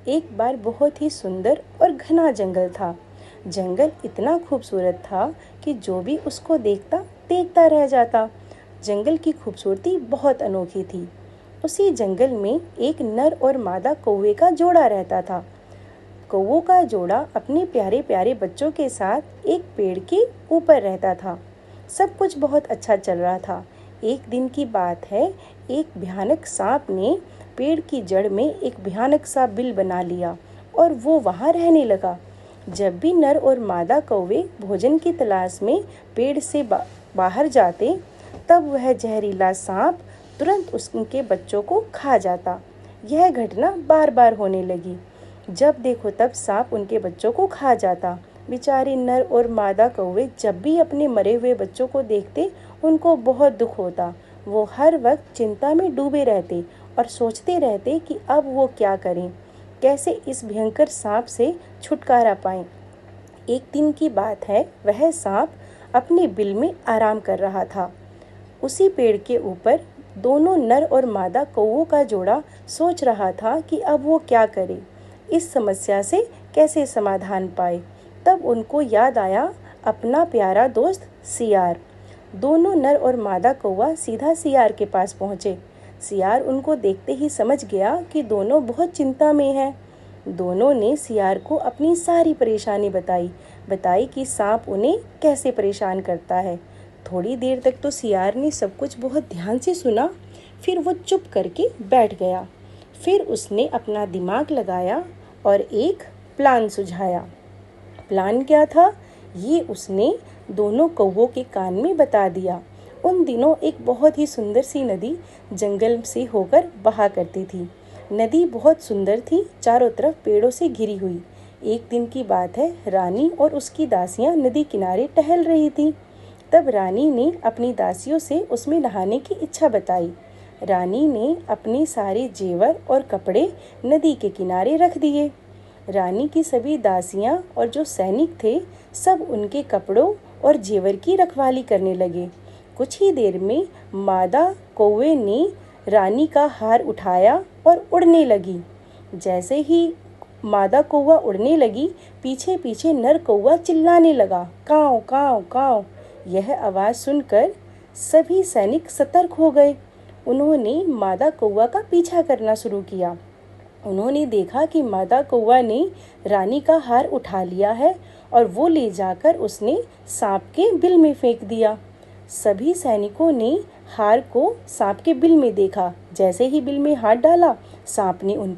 एक बार बहुत ही सुंदर और घना जंगल था। जंगल इतना खूबसूरत था कि जो भी उसको देखता देखता रह जाता। जंगल की खूबसूरती बहुत अनोखी थी। उसी जंगल में एक नर और मादा कौवे का जोड़ा रहता था। कौवों का जोड़ा अपने प्यारे प्यारे बच्चों के साथ एक पेड़ के ऊपर रहता था। सब कुछ बहुत अच्छा चल रहा था। एक दिन की बात है, एक भयानक सांप ने पेड़ की जड़ में एक भयानक सा बिल बना लिया और वो वहां रहने लगा। जब भी नर और मादा कौवे भोजन की तलाश में पेड़ से बाहर जाते, तब वह जहरीला सांप तुरंत उनके बच्चों को खा जाता। यह घटना बार बार होने लगी। जब देखो तब सांप उनके बच्चों को खा जाता। बेचारे नर और मादा कौवे जब भी अपने मरे हुए बच्चों को देखते, उनको बहुत दुख होता। वो हर वक्त चिंता में डूबे रहते और सोचते रहते कि अब वो क्या करें, कैसे इस भयंकर सांप से छुटकारा पाएं। एक दिन की बात है, वह सांप अपने बिल में आराम कर रहा था। उसी पेड़ के ऊपर दोनों नर और मादा कौवों का जोड़ा सोच रहा था कि अब वो क्या करे, इस समस्या से कैसे समाधान पाए। तब उनको याद आया अपना प्यारा दोस्त सियार। दोनों नर और मादा कौवा सीधा सियार के पास पहुंचे। सियार उनको देखते ही समझ गया कि दोनों बहुत चिंता में हैं। दोनों ने सियार को अपनी सारी परेशानी बताई कि सांप उन्हें कैसे परेशान करता है। थोड़ी देर तक तो सियार ने सब कुछ बहुत ध्यान से सुना, फिर वो चुप करके बैठ गया। फिर उसने अपना दिमाग लगाया और एक प्लान सुझाया। प्लान क्या था, ये उसने दोनों कौवों के कान में बता दिया। उन दिनों एक बहुत ही सुंदर सी नदी जंगल से होकर बहा करती थी। नदी बहुत सुंदर थी, चारों तरफ पेड़ों से घिरी हुई। एक दिन की बात है, रानी और उसकी दासियां नदी किनारे टहल रही थी। तब रानी ने अपनी दासियों से उसमें नहाने की इच्छा बताई। रानी ने अपने सारे जेवर और कपड़े नदी के किनारे रख दिए। रानी की सभी दासियां और जो सैनिक थे, सब उनके कपड़ों और जेवर की रखवाली करने लगे। कुछ ही देर में मादा कौवे ने रानी का हार उठाया और उड़ने लगी। जैसे ही मादा कौवा उड़ने लगी, पीछे पीछे नर कौवा चिल्लाने लगा, काव काव काव। यह आवाज़ सुनकर सभी सैनिक सतर्क हो गए। उन्होंने मादा कौवा का पीछा करना शुरू किया। उन्होंने देखा कि मादा कौवा ने रानी का हार उठा लिया है और वो ले जाकर उसने सांप के बिल में फेंक दिया। सभी सैनिकों ने हार को सांप के बिल में देखा। जैसे ही बिल में हाथ डाला, सांप ने उन